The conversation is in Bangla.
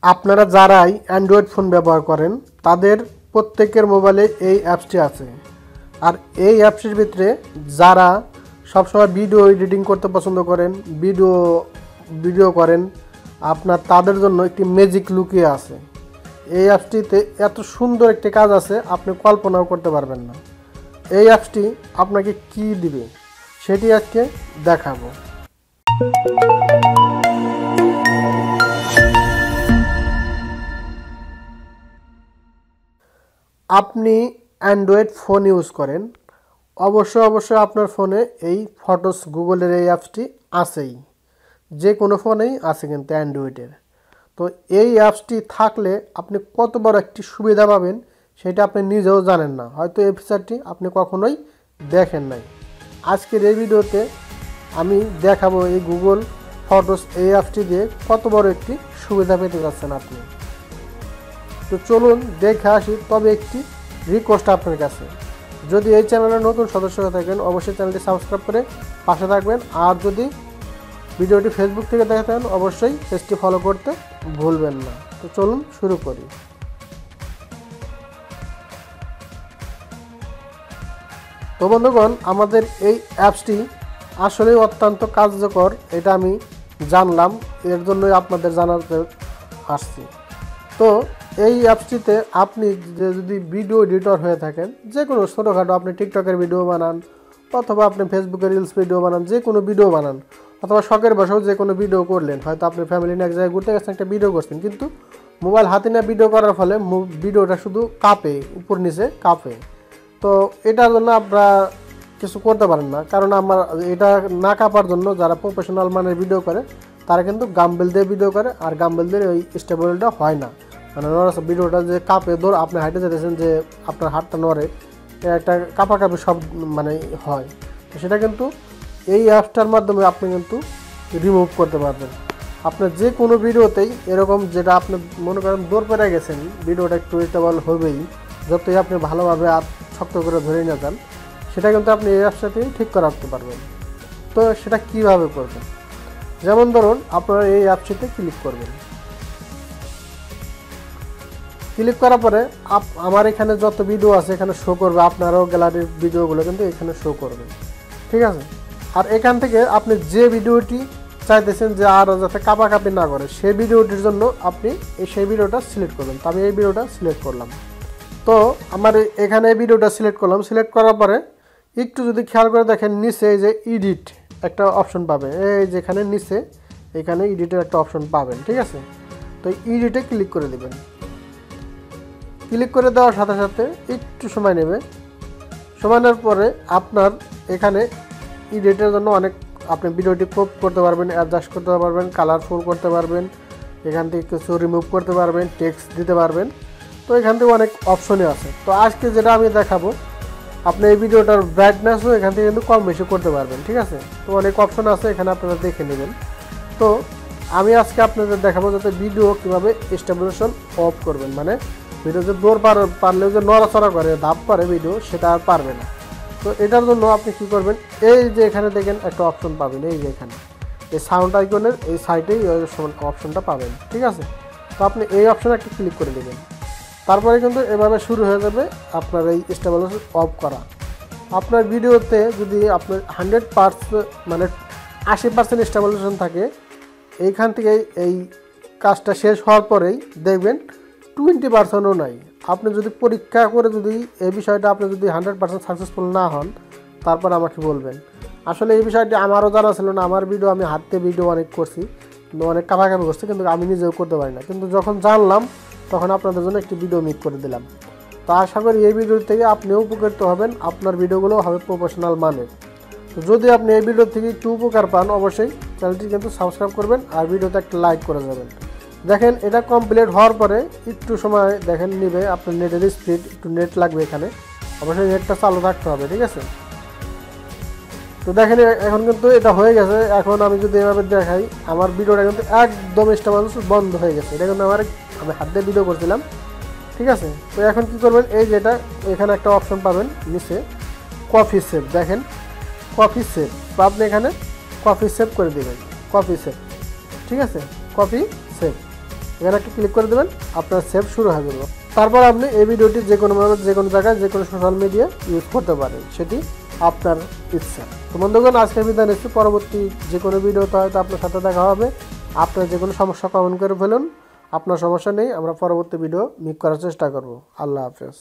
আপনারা যারাই অ্যান্ড্রয়েড ফোন ব্যবহার করেন তাদের প্রত্যেকের মোবাইলে এই অ্যাপসটি আছে। আর এই অ্যাপসটির ভিতরে যারা সবসময় ভিডিও এডিটিং করতে পছন্দ করেন, ভিডিও করেন, আপনার তাদের জন্য একটি ম্যাজিক লুকিয়ে আছে। এই অ্যাপসটিতে এত সুন্দর একটি কাজ আছে আপনি কল্পনাও করতে পারবেন না। এই অ্যাপসটি আপনাকে কি দিবে সেটি আজকে দেখাবো। আপনি অ্যান্ড্রয়েড ফোন ইউজ করেন, অবশ্যই আপনার ফোনে এই ফটোস গুগলের এই অ্যাপসটি আছেই। যে কোনো ফোনেই আছে কিন্তু অ্যান্ড্রয়েডের। তো এই অ্যাপসটি থাকলে আপনি কত বড় একটি সুবিধা পাবেন সেটা আপনি নিজেও জানেন না, হয়তো এই ফিচারটি আপনি কখনোই দেখেন নাই। আজকের এই ভিডিওতে আমি দেখাবো এই গুগল ফটোস এই অ্যাপসটি দিয়ে কত বড় একটি সুবিধা পেতে যাচ্ছেন আপনি। তো চলুন দেখে আসি। তবে একটি রিকোয়েস্ট আপনার কাছে, যদি এই চ্যানেলের নতুন সদস্য হয়ে থাকেন অবশ্যই চ্যানেলটি সাবস্ক্রাইব করে পাশে থাকবেন। আর যদি ভিডিওটি ফেসবুক থেকে দেখে থাকেন অবশ্যই পেজটি ফলো করতে ভুলবেন না। তো চলুন শুরু করি। তো বন্ধুগণ, আমাদের এই অ্যাপসটি আসলেই অত্যন্ত কার্যকর, এটা আমি জানলাম, এর জন্যই আপনাদের জানাতে আসছি। তো এই অ্যাপসটিতে আপনি যদি ভিডিও এডিটর হয়ে থাকেন, যে কোনো ছোটোখাটো, আপনি টিকটকের ভিডিও বানান অথবা আপনি ফেসবুকে রিলস ভিডিও বানান, যে কোনো ভিডিও বানান, অথবা শখের বসেও যে কোনো ভিডিও করলেন, হয়তো আপনি ফ্যামিলি নিয়ে এক জায়গায় ঘুরতে গেছেন, একটা ভিডিও করছেন, কিন্তু মোবাইল হাতে নিয়ে ভিডিও করার ফলে ভিডিওটা শুধু কাঁপে, উপর নিচে কাঁপে। তো এটার জন্য আপনারা কিছু করতে পারেন না, কারণ আমার এটা না কাঁপার জন্য যারা প্রফেশনাল মানের ভিডিও করে তারা কিন্তু গাম্বেল দিয়ে ভিডিও করে, আর গাম্বেল দিয়ে ওই স্টেবলটা হয় না, মানে ভিডিওটা যে কাঁপে, ধর আপনি হাঁটে যেতেছেন যে আপনার হাতটা নড়ে, একটা কাঁপাকাঁপি সব মানে হয়। তো সেটা কিন্তু এই অ্যাপসটার মাধ্যমে আপনি কিন্তু রিমুভ করতে পারবেন। আপনার যে কোনো ভিডিওতেই এরকম, যেটা আপনি মনে করেন দৌড় পেরে গেছেন, ভিডিওটা একটু স্টেবল হবেই, যতই আপনি ভালোভাবে শক্ত করে ধরে নিয়ে যান, সেটা কিন্তু আপনি এই অ্যাপসটাতেই ঠিক করে রাখতে পারবেন। তো সেটা কিভাবে করবেন, যেমন ধরুন আপনারা এই অ্যাপসটিতে ক্লিক করবেন। ক্লিক করার পরে আমার এখানে যত ভিডিও আছে এখানে শো করবে, আপনারাও গ্যালারির ভিডিওগুলো কিন্তু এখানে শো করবে, ঠিক আছে। আর এখান থেকে আপনি যে ভিডিওটি চাইতেছেন যে আর যাতে কাঁপাকাঁপি না করে, সেই ভিডিওটির জন্য আপনি সেই ভিডিওটা সিলেক্ট করবেন। তো আমি এই ভিডিওটা সিলেক্ট করলাম। তো আমার এখানে এই ভিডিওটা সিলেক্ট করলাম। সিলেক্ট করার পরে একটু যদি খেয়াল করে দেখেন, নিচে এই যে এডিট একটা অপশন পাবেন, এই যেখানে নিচে এখানে এডিটের একটা অপশন পাবেন, ঠিক আছে। তো এডিটে ক্লিক করে দেবেন। ক্লিক করে দেওয়ার সাথে সাথে একটু সময় নেবে। সময় নেওয়ার পরে আপনার এখানে এডিটের জন্য অনেক, আপনি ভিডিওটি ক্রপ করতে পারবেন, অ্যাডজাস্ট করতে পারবেন, কালারফুল করতে পারবেন, এখান থেকে কিছু রিমুভ করতে পারবেন, টেক্সট দিতে পারবেন। তো এখান থেকে অনেক অপশনই আছে। তো আজকে যেটা আমি দেখাবো, আপনি এই ভিডিওটার ব্রাইটনেসও এখান থেকে কিন্তু কম বেশি করতে পারবেন, ঠিক আছে। তো অনেক অপশন আছে, এখানে আপনারা দেখে নেবেন। তো আমি আজকে আপনাদের দেখাবো যাতে ভিডিও কীভাবে স্টেবিলাইজেশন অফ করবেন, মানে ভিডিও যে দৌড় পারলেও যে নড়াচড়া করে, ধাপ করে ভিডিও, সেটা আর পারবে না। তো এটার জন্য আপনি কি করবেন, এই যে এখানে দেখেন একটা অপশন পাবেন, এই যে এখানে এই সাউন্ড আইকনের এই সাইডেই অপশনটা পাবেন, ঠিক আছে। তো আপনি এই অপশনে একটা ক্লিক করে দেবেন। তারপরে কিন্তু এভাবে শুরু হয়ে যাবে আপনার এই স্টেবিলাইজেশন অফ করা। আপনার ভিডিওতে যদি আপনার 100% মানে 80% স্টেবিলাইজেশন থাকে, এইখান থেকে এই কাজটা শেষ হওয়ার পরেই দেখবেন 20%ও নাই। আপনি যদি পরীক্ষা করে যদি এই বিষয়টা আপনি যদি 100% সাকসেসফুল না হন, তারপর আমাকে বলবেন। আসলে এই বিষয়টি আমারও জানা ছিল না, আমার ভিডিও আমি হাতে ভিডিও অনেক করছি, অনেক কাভাকাভি করছি, কিন্তু আমি নিজেও করতে পারি না। কিন্তু যখন জানলাম তখন আপনাদের জন্য একটি ভিডিও মেক করে দিলাম। তো আশা করি এই ভিডিও থেকে আপনিও উপকৃত হবেন, আপনার ভিডিওগুলো হবে প্রফেশনাল মানের। তো যদি আপনি এই ভিডিও থেকে একটু উপকার পান অবশ্যই চ্যানেলটি কিন্তু সাবস্ক্রাইব করবেন আর ভিডিওতে একটা লাইক করে যাবেন। দেখেন এটা কমপ্লিট হওয়ার পরে একটু সময় দেখেন নেবে, আপনার নেটের স্পিড একটু নেট লাগবে, এখানে অবশ্যই নেটটা চালু থাকতে হবে, ঠিক আছে। তো দেখেন এখন কিন্তু এটা হয়ে গেছে। এখন আমি যদি এভাবে দেখাই, আমার ভিডিওটা কিন্তু একদম স্টেবিলাইজেশন বন্ধ হয়ে গেছে। এটা কিন্তু আমি হাত দিয়ে ভিডিও করছিলাম, ঠিক আছে। তো এখন কি করবেন, এই যেটা এখানে একটা অপশন পাবেন নিচে, কপি সেভ, দেখেন কপি সেভ, তো আপনি এখানে কপি সেভ করে দেবেন, কপি সেভ, ঠিক আছে, কপি সেভ। এখানে একটা ক্লিক করে দেবেন, আপনার সেভ শুরু হয়ে যাবে। তারপর আপনি এই ভিডিওটি যে কোনোভাবে যে কোনো জায়গায় যে কোনো সোশ্যাল মিডিয়া ইউজ করতে পারেন, সেটি আপনার ইচ্ছা। তো বন্ধুগণ, আজকে বিদায় নিচ্ছি। পরবর্তী যে কোনো ভিডিওতে হয়তো আপনার সাথে দেখা হবে। আপনার যে কোনো সমস্যা কমেন্ট করে ফেলুন, আপনার সমস্যা নেই, আমরা পরবর্তী ভিডিও মেক করার চেষ্টা করব। আল্লাহ হাফেজ।